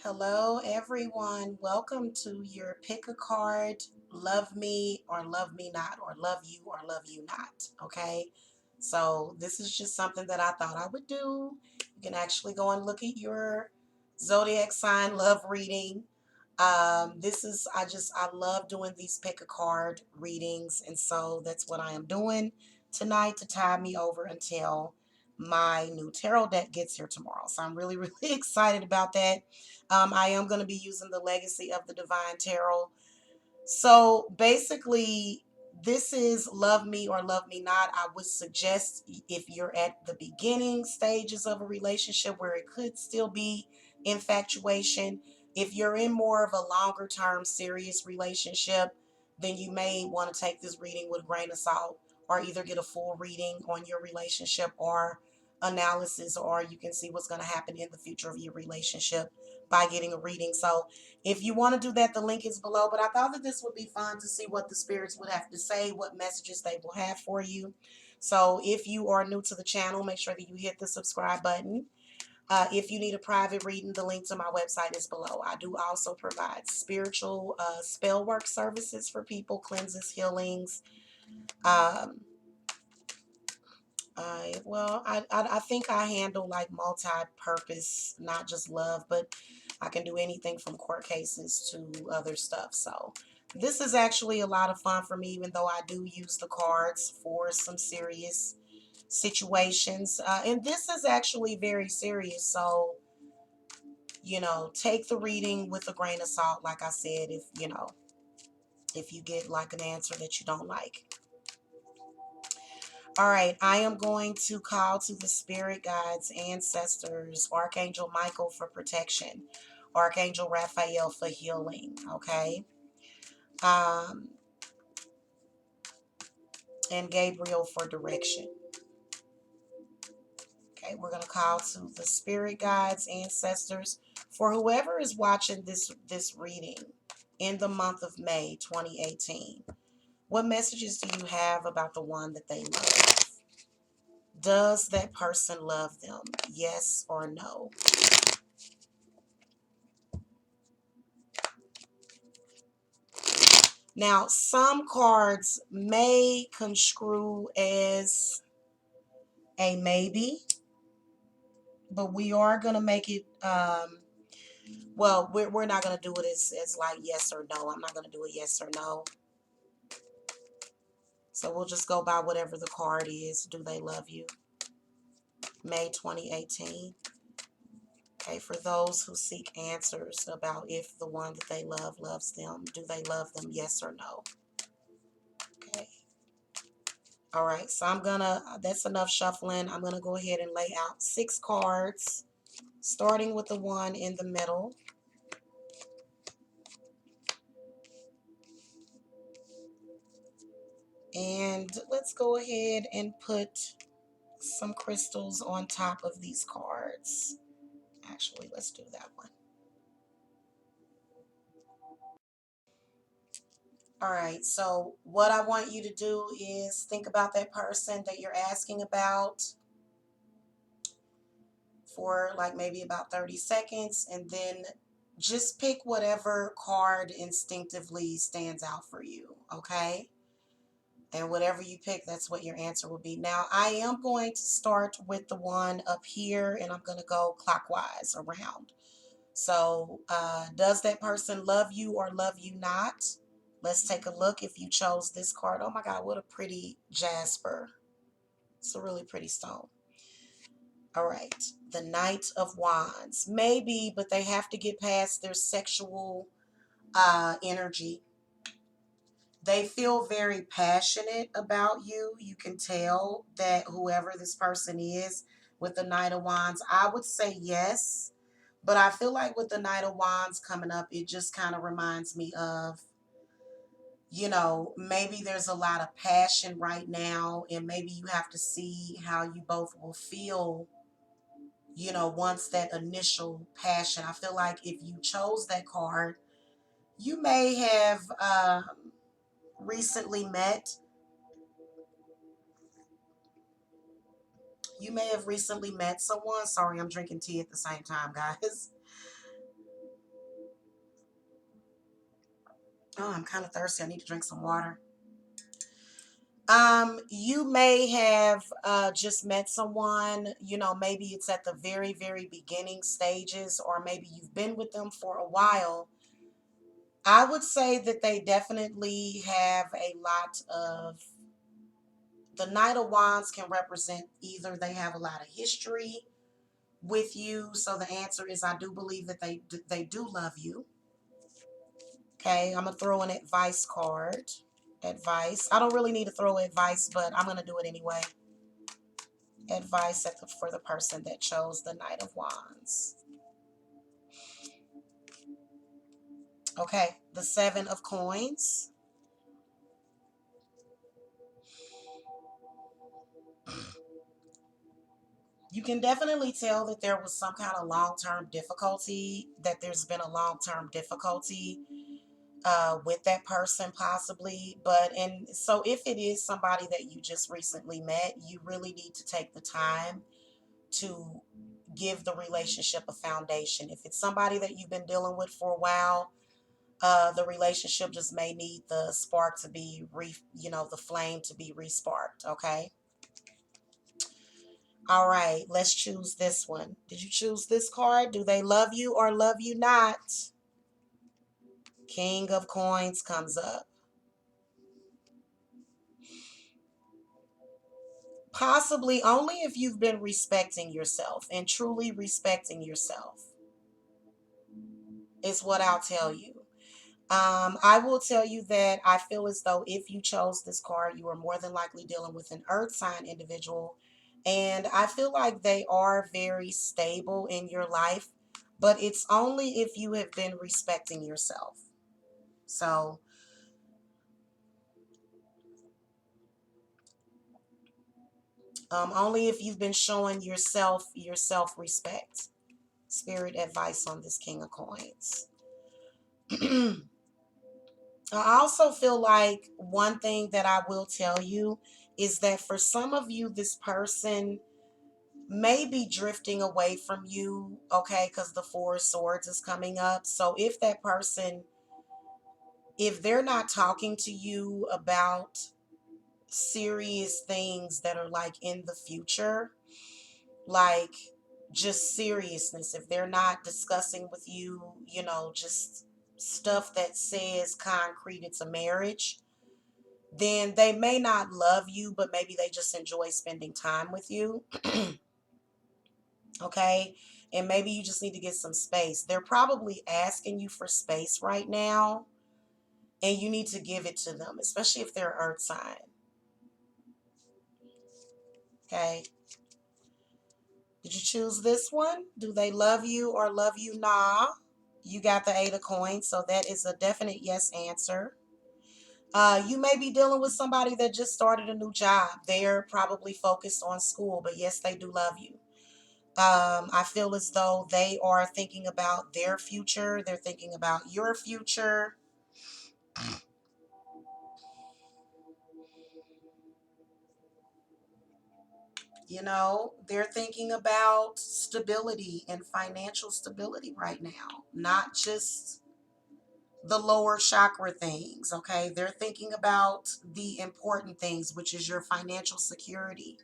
Hello, everyone. Welcome to your pick a card, love me or love me not, or love you or love you not. Okay. So, this is just something that I thought I would do. You can actually go and look at your zodiac sign love reading. I love doing these pick a card readings. And so, that's what I am doing tonight to tide me over until my new tarot deck gets here tomorrow. So, I'm really, really excited about that. I am going to be using the Legacy of the Divine Tarot. So basically, this is love me or love me not. I would suggest if you're at the beginning stages of a relationship where it could still be infatuation, if you're in more of a longer term serious relationship, then you may want to take this reading with a grain of salt or either get a full reading on your relationship or analysis, or you can see what's going to happen in the future of your relationship by getting a reading. So if you want to do that, the link is below. But I thought that this would be fun to see what the spirits would have to say, what messages they will have for you. So if you are new to the channel, make sure that you hit the subscribe button. If you need a private reading, the link to my website is below. I do also provide spiritual spell work services for people, cleanses, healings. Um, I think I handle like multi-purpose, not just love, but I can do anything from court cases to other stuff. So this is actually a lot of fun for me, even though I do use the cards for some serious situations. And this is actually very serious. So, take the reading with a grain of salt. Like I said, if you get like an answer that you don't like. All right, I am going to call to the spirit guides, ancestors, Archangel Michael for protection, Archangel Raphael for healing, okay? Um, and Gabriel for direction. Okay, we're going to call to the spirit guides, ancestors, for whoever is watching this reading in the month of May 2018. What messages do you have about the one that they love? Does that person love them? Yes or no? Now, some cards may construe as a maybe, but we are going to make it, we're not going to do it as like yes or no. I'm not going to do a yes or no. So we'll just go by whatever the card is. Do they love you? May 2018. Okay, for those who seek answers about if the one that they love loves them, do they love them? Yes or no? Okay. All right, so that's enough shuffling. I'm gonna go ahead and lay out 6 cards, starting with the one in the middle. And let's go ahead and put some crystals on top of these cards. Actually, let's do that one. All right, so what I want you to do is think about that person that you're asking about for like maybe about 30 seconds, and then just pick whatever card instinctively stands out for you, okay? And whatever you pick, that's what your answer will be. Now, I am going to start with the one up here, and I'm going to go clockwise around. So, does that person love you or love you not? Let's take a look if you chose this card. Oh my God, what a pretty jasper. It's a really pretty stone. All right, the Knight of Wands. Maybe, but they have to get past their sexual energy. They feel very passionate about you. You can tell that whoever this person is with the Knight of Wands, I would say yes. But I feel like with the Knight of Wands coming up, it just kind of reminds me of, maybe there's a lot of passion right now, and maybe you have to see how you both will feel once that initial passion. I feel like if you chose that card, you may have recently met. You may have recently met someone. Sorry, I'm drinking tea at the same time, guys. Oh, I'm kind of thirsty. I need to drink some water. You may have just met someone, maybe it's at the very, very beginning stages, or maybe you've been with them for a while. I would say that they definitely have a lot of, the Knight of Wands can represent either they have a lot of history with you. So the answer is I do believe that they do love you. Okay, I'm gonna throw an advice card. Advice. I don't really need to throw advice, but I'm gonna do it anyway. Advice for the person that chose the Knight of Wands. Okay, the Seven of Coins. You can definitely tell that there was some kind of long-term difficulty, that there's been a long-term difficulty with that person possibly. And so if it is somebody that you just recently met, you really need to take the time to give the relationship a foundation. If it's somebody that you've been dealing with for a while, the relationship just may need the spark to be the flame to be resparked. Okay. All right, let's choose this one. Did you choose this card? Do they love you or love you not? King of Coins comes up. Possibly only if you've been respecting yourself and truly respecting yourself is what I'll tell you. I will tell you that I feel as though if you chose this card, you are more than likely dealing with an earth sign individual. And I feel like they are very stable in your life, but it's only if you have been respecting yourself. So, only if you've been showing yourself your self-respect. Spirit advice on this King of Coins. I also feel like one thing that I will tell you is that for some of you, this person may be drifting away from you, okay, because the Four of Swords is coming up. So if that person, if they're not talking to you about serious things that are like in the future, like just seriousness, if they're not discussing with you, just stuff that says concrete, it's a marriage, then they may not love you, but maybe they just enjoy spending time with you. Okay. And maybe you just need to get some space. They're probably asking you for space right now, and you need to give it to them, especially if they're earth sign. Okay. Did you choose this one? Do they love you or love you? Nah. You got the Eight of Coins, so that is a definite yes answer. You may be dealing with somebody that just started a new job. They're probably focused on school, but yes, they do love you. I feel as though they are thinking about their future. They're thinking about your future. They're thinking about stability and financial stability right now, not just the lower chakra things. Okay. They're thinking about the important things, which is your financial security.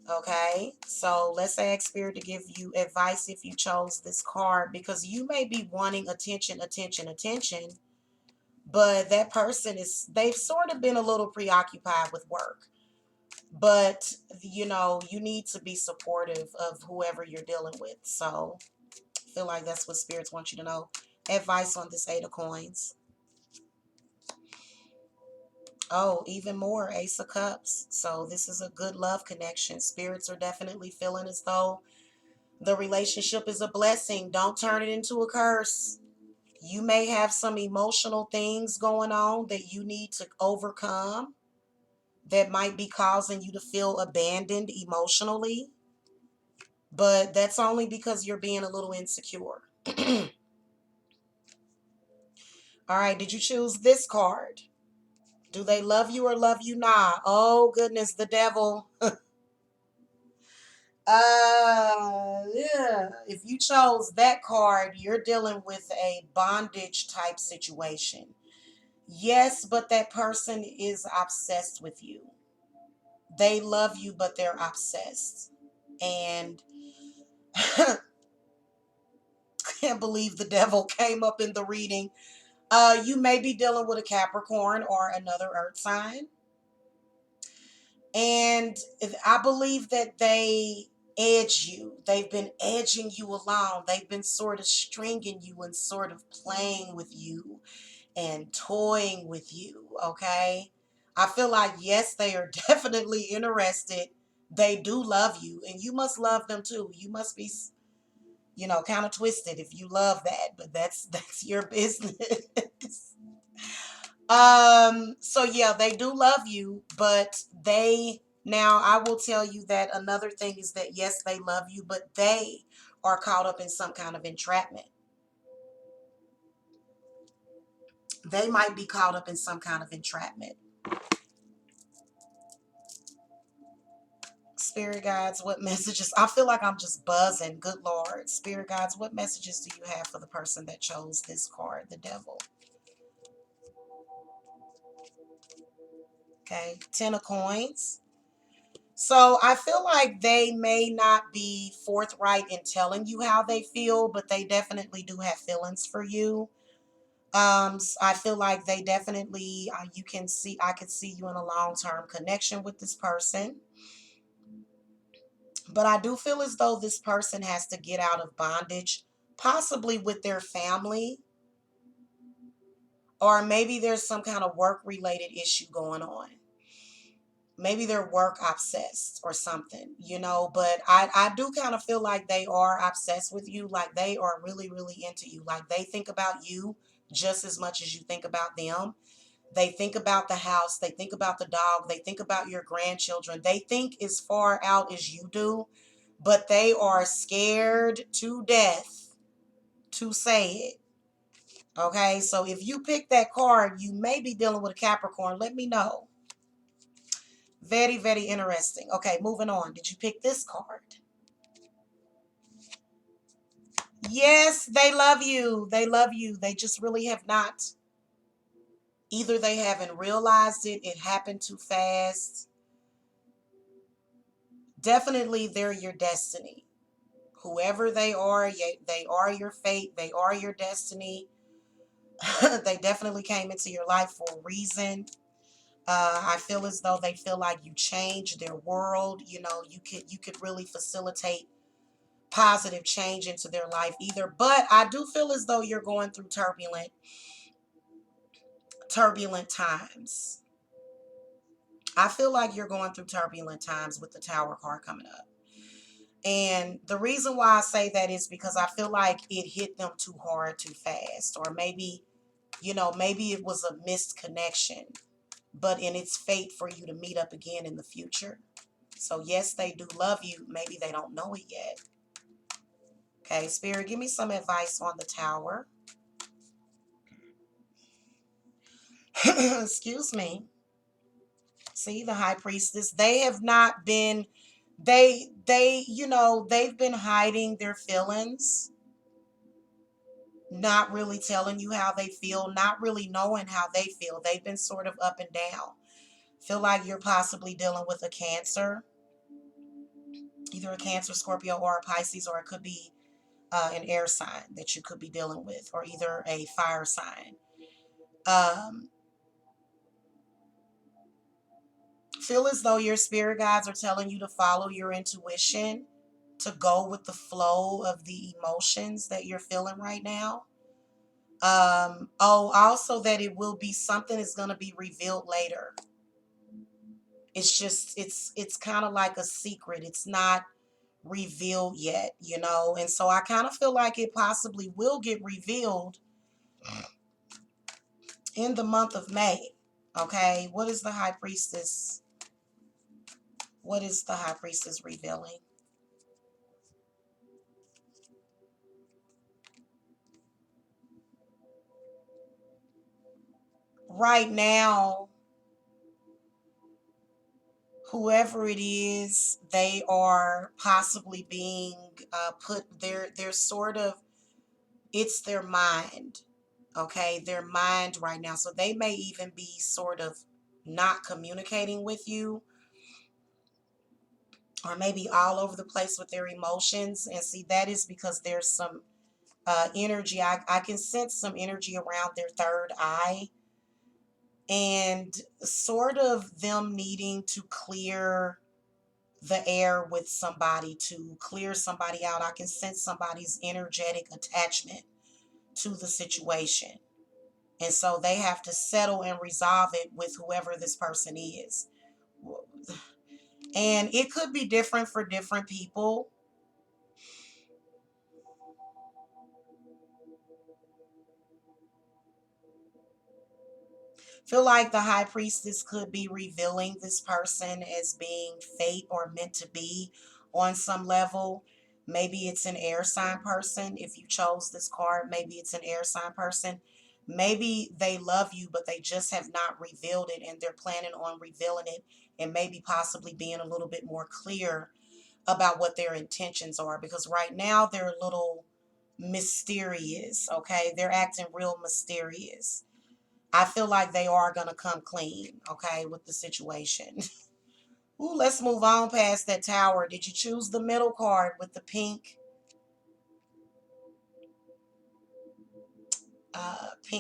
Okay. So let's ask Spirit to give you advice if you chose this card, because you may be wanting attention, attention, attention. But that person they've sort of been a little preoccupied with work. But, you need to be supportive of whoever you're dealing with. So I feel like that's what spirits want you to know. Advice on this Eight of Coins. Oh, even more Ace of Cups. So this is a good love connection. Spirits are definitely feeling as though the relationship is a blessing. Don't turn it into a curse. You may have some emotional things going on that you need to overcome that might be causing you to feel abandoned emotionally, but that's only because you're being a little insecure. All right, did you choose this card? Do they love you or love you not? Oh, goodness, the devil. Yeah. If you chose that card, you're dealing with a bondage type situation. Yes, but that person is obsessed with you. They love you, but they're obsessed. And can't believe the devil came up in the reading. You may be dealing with a Capricorn or another earth sign. And I believe that they edge you. They've been edging you along. They've been sort of stringing you and sort of playing with you and toying with you. Okay. I feel like, yes, they are definitely interested. They do love you, and you must love them too. You must be, kind of twisted if you love that, but that's your business. So yeah, they do love you, but now I will tell you that another thing is that yes, they love you, but they are caught up in some kind of entrapment. They might be caught up in some kind of entrapment. Spirit guides, what messages? I feel like I'm just buzzing. Good Lord. Spirit guides, what messages do you have for the person that chose this card, the devil? Okay, 10 of coins. So I feel like they may not be forthright in telling you how they feel, but they definitely do have feelings for you. I feel like they definitely, I could see you in a long-term connection with this person. But I do feel as though this person has to get out of bondage, possibly with their family, or maybe there's some kind of work-related issue going on. Maybe they're work obsessed or something, but I do kind of feel like they are obsessed with you. Like they are really, really into you. Like they think about you just as much as you think about them. They think about the house. They think about the dog. They think about your grandchildren. They think as far out as you do, but they are scared to death to say it. Okay, so if you pick that card, you may be dealing with a Capricorn. Let me know. Very, very interesting. Okay, moving on. Did you pick this card? Yes, they love you. They love you. They just really have not. Either they haven't realized it, it happened too fast. Definitely, they're your destiny. Whoever they are your fate. They are your destiny. They definitely came into your life for a reason. I feel as though they feel like you changed their world. You could really facilitate positive change into their life either. But I do feel as though you're going through turbulent times. I feel like you're going through turbulent times with the Tower card coming up. And the reason why I say that is because I feel like it hit them too hard, too fast. Or maybe it was a missed connection, but in its fate for you to meet up again in the future. So yes, they do love you. Maybe they don't know it yet. Okay, Spirit, give me some advice on the Tower. Excuse me. See, the High Priestess, they have not been, they've been hiding their feelings, not really telling you how they feel, not really knowing how they feel. They've been sort of up and down. Feel like you're possibly dealing with a Cancer, either a Cancer, Scorpio, or a Pisces, or it could be an air sign that you could be dealing with, or either a fire sign. Um, Feel as though your spirit guides are telling you to follow your intuition, to go with the flow of the emotions that you're feeling right now. Also that it will be something that's going to be revealed later. It's just, it's kind of like a secret. It's not revealed yet. And so I kind of feel like it possibly will get revealed in the month of May. Okay, what is the High Priestess? What is the High Priestess revealing? Right now, whoever it is, they are possibly being they're sort of, it's their mind, okay, their mind right now. So they may even be sort of not communicating with you, or maybe all over the place with their emotions. And see, that is because there's some energy. I can sense some energy around their third eye, and sort of them needing to clear the air with somebody, to clear somebody out. I can sense somebody's energetic attachment to the situation. And so they have to settle and resolve it with whoever this person is. And it could be different for different people. Feel like the high priestess could be revealing this person as being fate or meant to be on some level. Maybe it's an air sign person. If you chose this card, maybe it's an air sign person. Maybe they love you, but they just have not revealed it, and they're planning on revealing it, and maybe possibly being a little bit more clear about what their intentions are, because right now they're a little mysterious, okay? They're acting real mysterious. I feel like they are going to come clean, okay, with the situation. Ooh, let's move on past that tower. Did you choose the middle card with the pink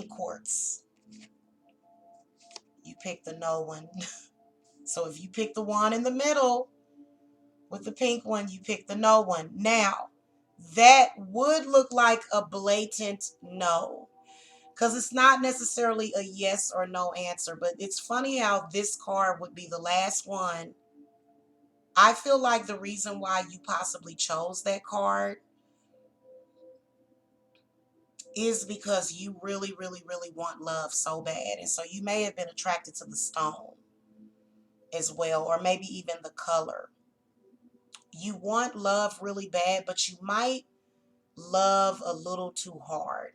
quartz? You picked the no one. So if you pick the one in the middle with the pink one, you pick the no one. Now, that would look like a blatant no, because it's not necessarily a yes or no answer. But it's funny how this card would be the last one. I feel like the reason why you possibly chose that card is because you really, really, really want love so bad. And so you may have been attracted to the stone as well, or maybe even the color. You want love really bad, but you might love a little too hard.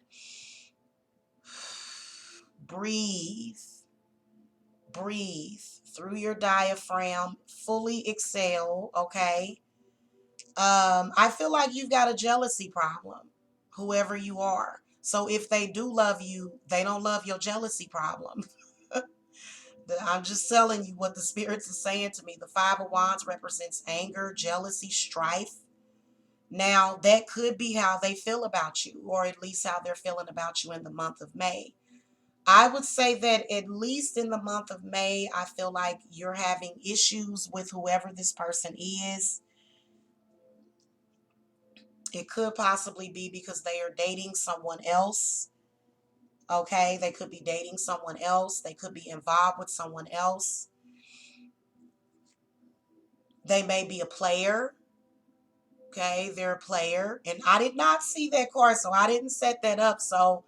Breathe. Breathe through your diaphragm. Fully exhale, okay? I feel like you've got a jealousy problem, whoever you are. So if they do love you, they don't love your jealousy problem. I'm just telling you what the spirits are saying to me. The Five of Wands represents anger, jealousy, strife. Now, that could be how they feel about you, or at least how they're feeling about you in the month of May. I would say that at least in the month of May, I feel like you're having issues with whoever this person is. It could possibly be because they are dating someone else. Okay, they could be dating someone else. They could be involved with someone else. They may be a player. Okay, they're a player. And I did not see that card, so I didn't set that up. So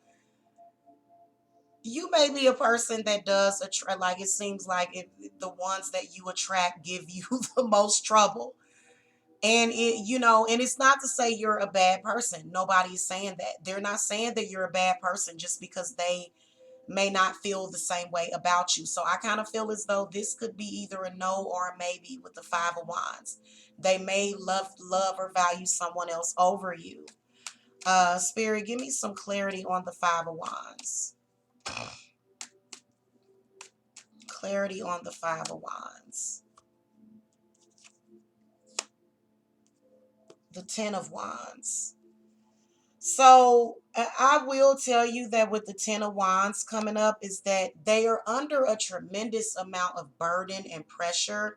you may be a person that does attract, like it seems like the ones that you attract give you the most trouble. And and it's not to say you're a bad person. Nobody's saying that. They're not saying that you're a bad person just because they may not feel the same way about you. So I kind of feel as though this could be either a no or a maybe with the Five of Wands. They may love or value someone else over you. Spirit, give me some clarity on the Five of Wands. Clarity on the Five of Wands. The Ten of Wands. So I will tell you that with the Ten of Wands coming up is that they are under a tremendous amount of burden and pressure,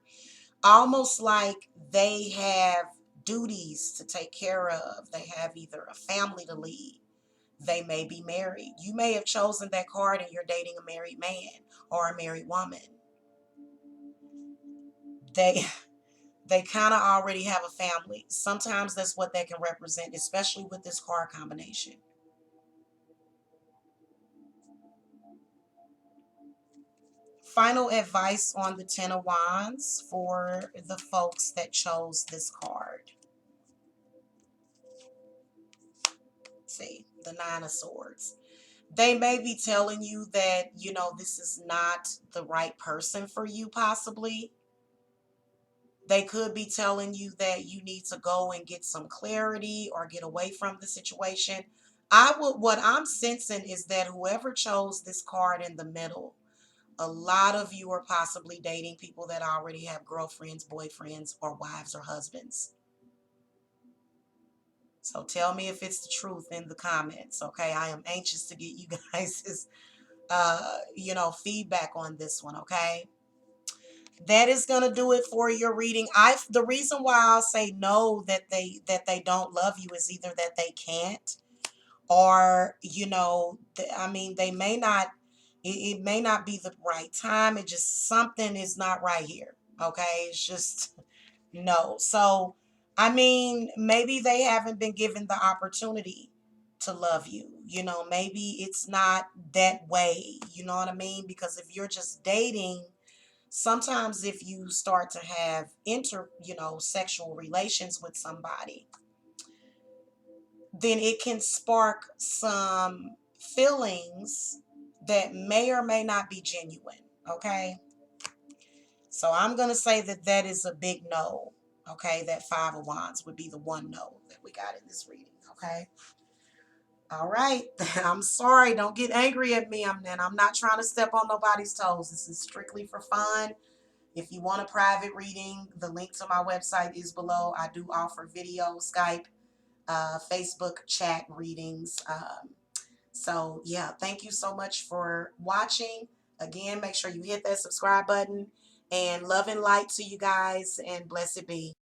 almost like they have duties to take care of. They have either a family to lead. They may be married. You may have chosen that card and you're dating a married man or a married woman. They they kind of already have a family. Sometimes that's what they can represent, especially with this card combination. Final advice on the Ten of Wands for the folks that chose this card. See, the Nine of Swords. They may be telling you that, this is not the right person for you, possibly. They could be telling you that you need to go and get some clarity or get away from the situation. What I'm sensing is that whoever chose this card in the middle, a lot of you are possibly dating people that already have girlfriends, boyfriends, or wives or husbands. So tell me if it's the truth in the comments, okay? I am anxious to get you guys' feedback on this one, okay? That is going to do it for your reading. The reason why I'll say no, that they don't love you, is either that they can't, or I mean, they may not, it may not be the right time. It just, something is not right here, okay? It's just no. So I mean, maybe they haven't been given the opportunity to love you. Maybe it's not that way, you know what I mean? Because if you're just dating, sometimes if you start to have sexual relations with somebody, then it can spark some feelings that may or may not be genuine. Okay. So I'm going to say that is a big no. Okay. That Five of Wands would be the one no that we got in this reading. Okay. All right. I'm sorry. Don't get angry at me. I'm not trying to step on nobody's toes. This is strictly for fun. If you want a private reading, the link to my website is below. I do offer video, Skype, Facebook chat readings. So yeah, thank you so much for watching. Again, make sure you hit that subscribe button, and love and light to you guys, and blessed be.